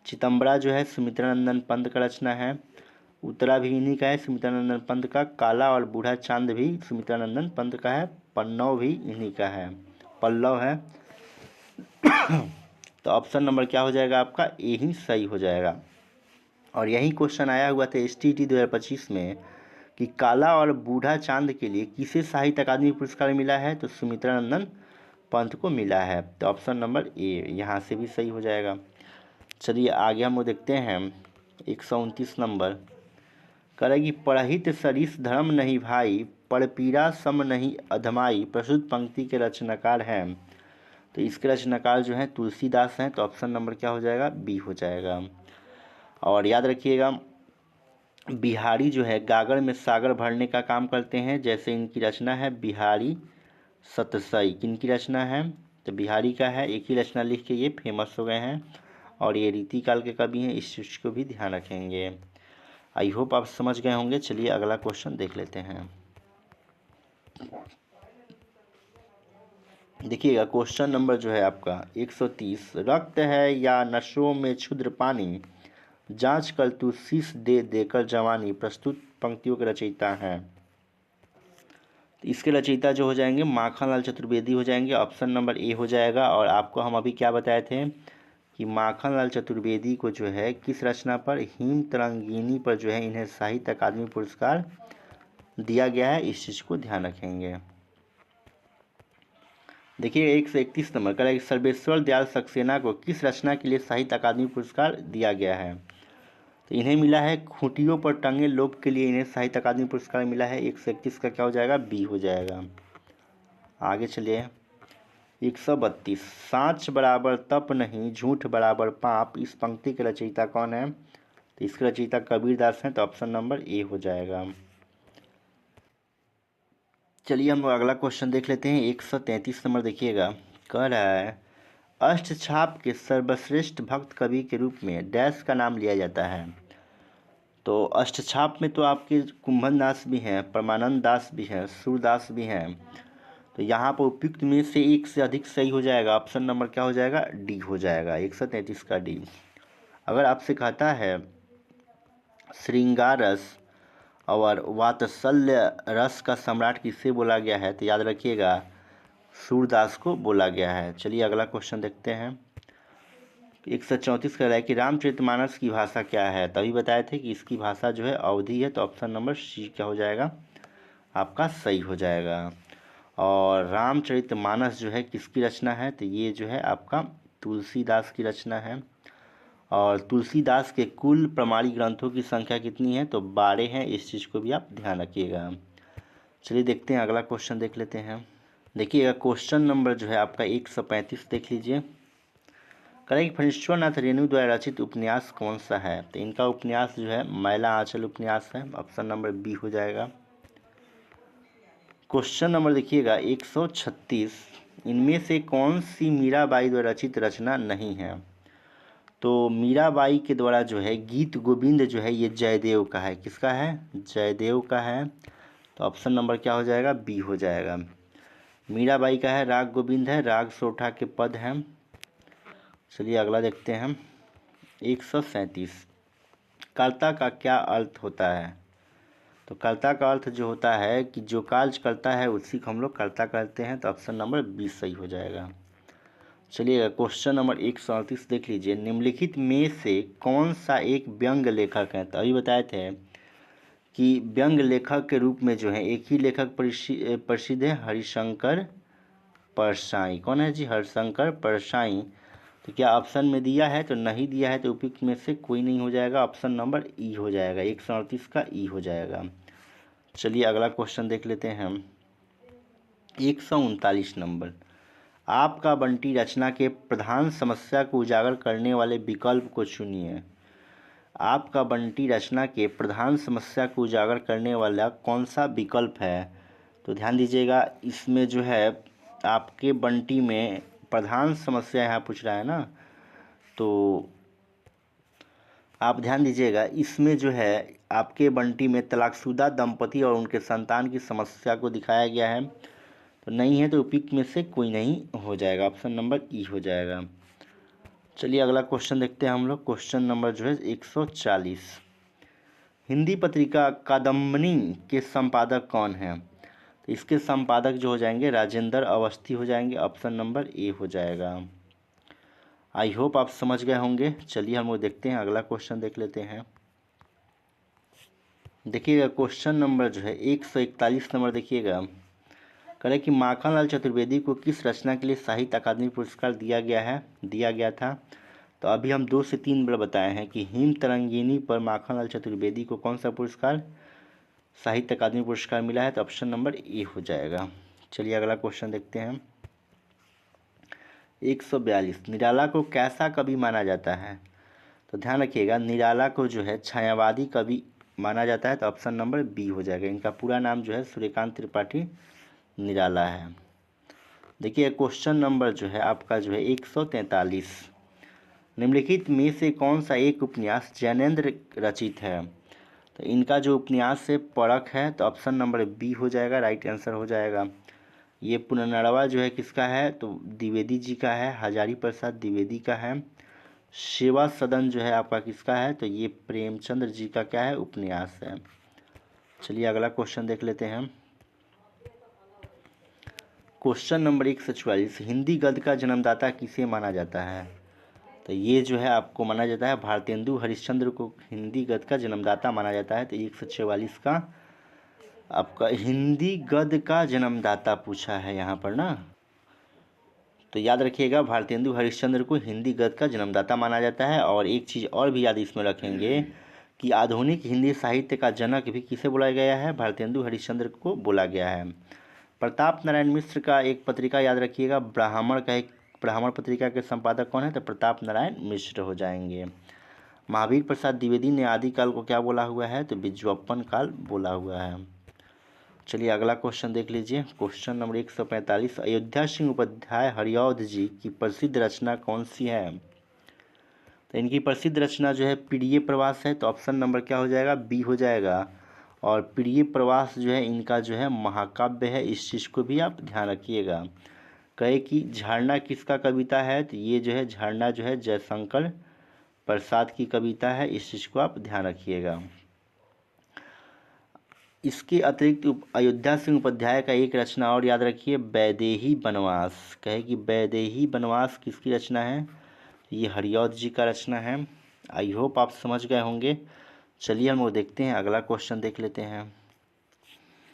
A: चितंबरा जो है सुमित्रानंदन पंत का रचना है, उत्तरा भी इन्हीं का है सुमित्रानंदन पंत का, काला और बूढ़ा चांद भी सुमित्रानंदन पंत का है, पन्नव भी इन्हीं का है, पल्लव है। तो ऑप्शन नंबर क्या हो जाएगा आपका? ए ही सही हो जाएगा। और यही क्वेश्चन आया हुआ था STT 2025 में कि काला और बूढ़ा चांद के लिए किसे साहित्य अकादमी पुरस्कार मिला है? तो सुमित्रानंदन पंत को मिला है। तो ऑप्शन नंबर ए यहाँ से भी सही हो जाएगा। चलिए आगे हम लोग देखते हैं 129 नंबर। करेगी पढ़हित सरिस धर्म नहीं भाई, पड़पीरा सम नहीं अधमाई। प्रस्तुत पंक्ति के रचनाकार हैं। तो इसके रचनाकार जो हैं तुलसीदास हैं। तो ऑप्शन नंबर क्या हो जाएगा? बी हो जाएगा। और याद रखिएगा बिहारी जो है गागर में सागर भरने का काम करते हैं। जैसे इनकी रचना है बिहारी सतसई, किनकी रचना है? तो बिहारी का है। एक ही रचना लिख के ये फेमस हो गए हैं और ये रीतिकाल के कवि हैं। इस चीज़ को भी ध्यान रखेंगे। आई होप आप समझ गए होंगे। चलिए अगला क्वेश्चन देख लेते हैं। देखिएगा क्वेश्चन नंबर जो है आपका 130 रक्त है या नशों में क्षुद्र पानी, जांच कर तू शीश दे देकर जवानी। प्रस्तुत पंक्तियों के रचयिता हैं। तो इसके रचयिता जो हो जाएंगे माखनलाल चतुर्वेदी हो जाएंगे। ऑप्शन नंबर ए हो जाएगा। और आपको हम अभी क्या बताए थे कि माखनलाल चतुर्वेदी को जो है किस रचना पर? हिम तरंगिनी पर जो है इन्हें साहित्य अकादमी पुरस्कार दिया गया है। इस चीज़ को ध्यान रखेंगे। देखिए 131 नंबर कह रहा है कि सर्वेश्वर दयाल सक्सेना को किस रचना के लिए साहित्य अकादमी पुरस्कार दिया गया है। तो इन्हें मिला है खूंटियों पर टंगे लोग के लिए इन्हें साहित्य अकादमी पुरस्कार मिला है। 131 का क्या हो जाएगा, बी हो जाएगा। आगे चलिए 132 सांच बराबर तप नहीं झूठ बराबर पाप, इस पंक्ति के रचयिता कौन है। तो इसके रचयिता कबीरदास हैं, तो ऑप्शन नंबर ए हो जाएगा। चलिए हम अगला क्वेश्चन देख लेते हैं। 133 नंबर देखिएगा, कह रहा है अष्टछाप के सर्वश्रेष्ठ भक्त कवि के रूप में डैश का नाम लिया जाता है। तो अष्टछाप में तो आपके कुंभन दास भी हैं, परमानंद दास भी हैं, सूरदास भी हैं। तो यहाँ पर उपयुक्त में से एक से अधिक सही हो जाएगा। ऑप्शन नंबर क्या हो जाएगा, डी हो जाएगा। 133 का डी। अगर आपसे कहता है श्रृंगार रस और वात्सल्य रस का सम्राट किसे बोला गया है, तो याद रखिएगा सूरदास को बोला गया है। चलिए अगला क्वेश्चन देखते हैं। 134 कह रहा है कि रामचरितमानस की भाषा क्या है। तभी बताए थे कि इसकी भाषा जो है अवधी है, तो ऑप्शन नंबर सी क्या हो जाएगा, आपका सही हो जाएगा। और रामचरितमानस जो है किसकी रचना है, तो ये जो है आपका तुलसीदास की रचना है। और तुलसीदास के कुल प्रमाणिक ग्रंथों की संख्या कितनी है, तो 12 हैं। इस चीज़ को भी आप ध्यान रखिएगा। चलिए देखते हैं अगला क्वेश्चन देख लेते हैं। देखिएगा क्वेश्चन नंबर जो है आपका 135 देख लीजिए। करें कि फणीश्वरनाथ रेणु द्वारा रचित उपन्यास कौन सा है। तो इनका उपन्यास जो है मैला आंचल उपन्यास है। ऑप्शन नंबर बी हो जाएगा। क्वेश्चन नंबर देखिएगा 136, इनमें से कौन सी मीराबाई द्वारा रचित रचना नहीं है। तो मीराबाई के द्वारा जो है गीत गोविंद जो है ये जयदेव का है। किसका है, जयदेव का है। तो ऑप्शन नंबर क्या हो जाएगा, बी हो जाएगा। मीराबाई का है, राग गोविंद है, राग सोठा के पद हैं। चलिए अगला देखते हैं। 137, कर्ता का क्या अर्थ होता है। तो कर्ता का अर्थ जो होता है कि जो कार्य करता है उसी को हम लोग कर्ता कहते हैं। तो ऑप्शन नंबर 20 सही हो जाएगा। चलिए क्वेश्चन नंबर 138 देख लीजिए। निम्नलिखित में से कौन सा एक व्यंग लेखक है। तो अभी बताए थे कि व्यंग लेखक के रूप में जो है एक ही लेखक प्रसिद्ध है, हरिशंकर परसाई। कौन है जी, हरिशंकर परसाई। तो क्या ऑप्शन में दिया है, तो नहीं दिया है, तो उपयुक्त में से कोई नहीं हो जाएगा। ऑप्शन नंबर ई हो जाएगा। 138 का ई हो जाएगा। चलिए अगला क्वेश्चन देख लेते हैं हम। 139 नंबर, आपका बंटी रचना के प्रधान समस्या को उजागर करने वाले विकल्प को चुनिए। आपका बंटी रचना के प्रधान समस्या को उजागर करने वाला कौन सा विकल्प है। तो ध्यान दीजिएगा इसमें जो है आपके बंटी में प्रधान समस्या यहाँ पूछ रहा है ना, तो आप ध्यान दीजिएगा इसमें जो है आपके बंटी में तलाकशुदा दंपति और उनके संतान की समस्या को दिखाया गया है। तो नहीं है, तो उपयुक्त में से कोई नहीं हो जाएगा। ऑप्शन नंबर ई हो जाएगा। चलिए अगला क्वेश्चन देखते हैं हम लोग। क्वेश्चन नंबर जो है 140, हिंदी पत्रिका कादम्बनी के संपादक कौन हैं। तो इसके संपादक जो हो जाएंगे राजेंद्र अवस्थी हो जाएंगे। ऑप्शन नंबर ए हो जाएगा। आई होप आप समझ गए होंगे। चलिए हम लोग देखते हैं अगला क्वेश्चन देख लेते हैं। देखिएगा क्वेश्चन नंबर जो है 141 नंबर देखिएगा, करें कि माखनलाल चतुर्वेदी को किस रचना के लिए साहित्य अकादमी पुरस्कार दिया गया था। तो अभी हम 2 से 3 बार बताए हैं कि हिम तरंगिनी पर माखनलाल चतुर्वेदी को कौन सा पुरस्कार, साहित्य अकादमी पुरस्कार मिला है। तो ऑप्शन नंबर ए हो जाएगा। चलिए अगला क्वेश्चन देखते हैं। 142, निराला को कैसा कवि माना जाता है। तो ध्यान रखिएगा निराला को जो है छायावादी कवि माना जाता है। तो ऑप्शन नंबर बी हो जाएगा। इनका पूरा नाम जो है सूर्यकांत त्रिपाठी निराला है। देखिए क्वेश्चन नंबर जो है आपका जो है 143, निम्नलिखित में से कौन सा एक उपन्यास जैनेन्द्र रचित है। तो इनका जो उपन्यास है परख है। तो ऑप्शन नंबर बी हो जाएगा, राइट आंसर हो जाएगा। ये पुनर्नवा जो है किसका है, तो द्विवेदी जी का है, हजारी प्रसाद द्विवेदी का है। सेवा सदन जो है आपका किसका है, तो ये प्रेमचंद्र जी का क्या है, उपन्यास है। चलिए अगला क्वेश्चन देख लेते हैं। क्वेश्चन नंबर 144, हिंदी गद्य का जन्मदाता किसे माना जाता है। तो ये जो है आपको माना जाता है भारतेंदु हरिश्चंद्र को हिंदी गद्य का जन्मदाता माना जाता है। तो 144 का आपका हिंदी गद्य का जन्मदाता पूछा है यहाँ पर ना। तो याद रखिएगा भारतेंदु हरिश्चंद्र को हिंदी गद्य का जन्मदाता माना जाता है। और एक चीज़ और भी याद इसमें रखेंगे कि आधुनिक हिंदी साहित्य का जनक भी किसे बोला गया है, भारतेंदु हरिश्चंद्र को बोला गया है। प्रताप नारायण मिश्र का एक पत्रिका याद रखिएगा, ब्राह्मण का एक ब्राह्मण पत्रिका के संपादक कौन है, तो प्रताप नारायण मिश्र हो जाएंगे। महावीर प्रसाद द्विवेदी ने आदिकाल को क्या बोला हुआ है, तो बिज्जोपन काल बोला हुआ है। चलिए अगला क्वेश्चन देख लीजिए, क्वेश्चन नंबर 145। अयोध्या सिंह उपाध्याय हरिऔध जी की प्रसिद्ध रचना कौन सी है, तो इनकी प्रसिद्ध रचना जो है प्रिय प्रवास है। तो ऑप्शन नंबर क्या हो जाएगा, बी हो जाएगा। और प्रिय प्रवास जो है इनका जो है महाकाव्य है, इस चीज़ को भी आप ध्यान रखिएगा। कहे कि झरना किसका कविता है, तो ये जो है झरना जो है जयशंकर प्रसाद की कविता है, इस चीज़ को आप ध्यान रखिएगा। इसके अतिरिक्त अयोध्या सिंह उपाध्याय का एक रचना और याद रखिए, वैदेही वनवास। कहे कि वैदेही वनवास किसकी रचना है, ये हरिऔध जी का रचना है। आई होप आप समझ गए होंगे। चलिए हम लोग देखते हैं, अगला क्वेश्चन देख लेते हैं।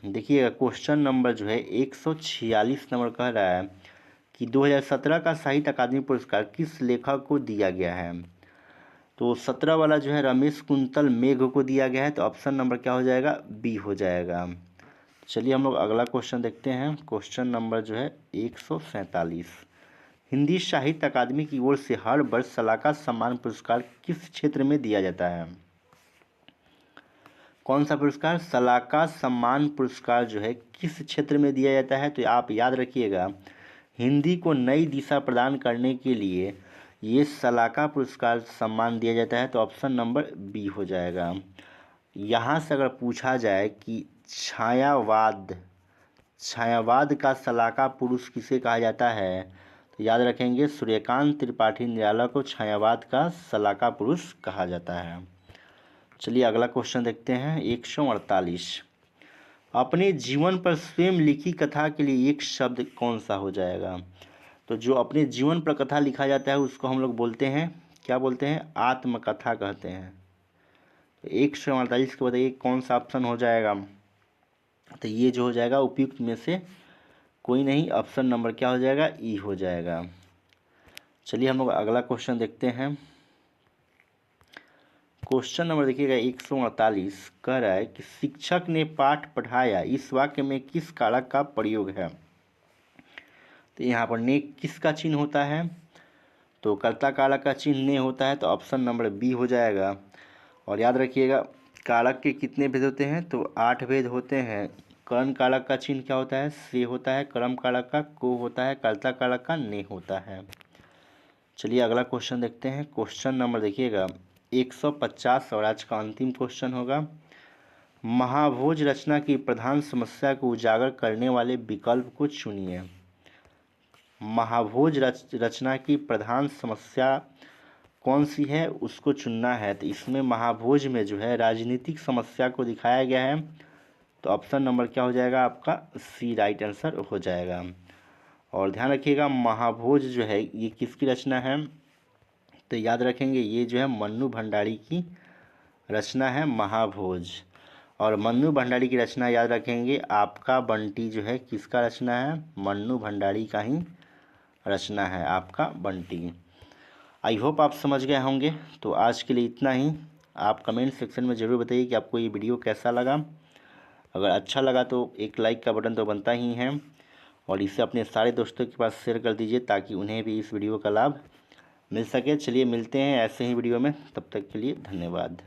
A: देखिएगा क्वेश्चन नंबर जो है 146 नंबर कह रहा है कि 2017 का साहित्य अकादमी पुरस्कार किस लेखक को दिया गया है। तो 17 वाला जो है रमेश कुंतल मेघ को दिया गया है। तो ऑप्शन नंबर क्या हो जाएगा, बी हो जाएगा। चलिए हम लोग अगला क्वेश्चन देखते हैं, क्वेश्चन नंबर जो है 147। हिंदी साहित्य अकादमी की ओर से हर वर्ष सलाका सम्मान पुरस्कार किस क्षेत्र में दिया जाता है। कौन सा पुरस्कार, सलाका सम्मान पुरस्कार जो है किस क्षेत्र में दिया जाता है, तो आप याद रखिएगा हिंदी को नई दिशा प्रदान करने के लिए ये सलाका पुरस्कार सम्मान दिया जाता है। तो ऑप्शन नंबर बी हो जाएगा। यहाँ से अगर पूछा जाए कि छायावाद का सलाका पुरुष किसे कहा जाता है, तो याद रखेंगे सूर्यकांत त्रिपाठी निराला को छायावाद का सलाका पुरुष कहा जाता है। चलिए अगला क्वेश्चन देखते हैं, 148। अपने जीवन पर स्वयं लिखी कथा के लिए एक शब्द कौन सा हो जाएगा। तो जो अपने जीवन पर कथा लिखा जाता है उसको हम लोग बोलते हैं, क्या बोलते हैं, आत्मकथा कहते हैं। तो 148 के बताइए कौन सा ऑप्शन हो जाएगा, तो ये जो हो जाएगा उपयुक्त में से कोई नहीं, ऑप्शन नंबर क्या हो जाएगा, ई हो जाएगा। चलिए हम लोग अगला क्वेश्चन देखते हैं, क्वेश्चन नंबर देखिएगा 148 कह रहा है कि शिक्षक ने पाठ पढ़ाया, इस वाक्य में किस कारक का प्रयोग है। तो यहाँ पर ने किसका चिन्ह होता है, तो कर्ता कारक का चिन्ह ने होता है। तो ऑप्शन नंबर बी हो जाएगा। और याद रखिएगा कारक के कितने भेद होते हैं, तो 8 भेद होते हैं। कर्ण कारक का चिन्ह क्या होता है, से होता है। कर्म कारक का को होता है। कर्ता कारक का ने होता है। चलिए अगला क्वेश्चन देखते हैं, क्वेश्चन नंबर देखिएगा 150 और आज का अंतिम क्वेश्चन होगा। महाभोज रचना की प्रधान समस्या को उजागर करने वाले विकल्प को चुनिए। महाभोज रचना की प्रधान समस्या कौन सी है उसको चुनना है। तो इसमें महाभोज में जो है राजनीतिक समस्या को दिखाया गया है। तो ऑप्शन नंबर क्या हो जाएगा आपका, सी राइट आंसर हो जाएगा। और ध्यान रखिएगा महाभोज जो है ये किसकी रचना है, तो याद रखेंगे ये जो है मन्नू भंडारी की रचना है महाभोज। और मन्नू भंडारी की रचना याद रखेंगे आपका बंटी जो है किसका रचना है, मन्नू भंडारी का ही रचना है आपका बंटी। आई होप आप समझ गए होंगे। तो आज के लिए इतना ही। आप कमेंट सेक्शन में ज़रूर बताइए कि आपको ये वीडियो कैसा लगा। अगर अच्छा लगा तो एक लाइक का बटन तो बनता ही है, और इसे अपने सारे दोस्तों के पास शेयर कर दीजिए ताकि उन्हें भी इस वीडियो का लाभ मिल सके। चलिए मिलते हैं ऐसे ही वीडियो में, तब तक के लिए धन्यवाद।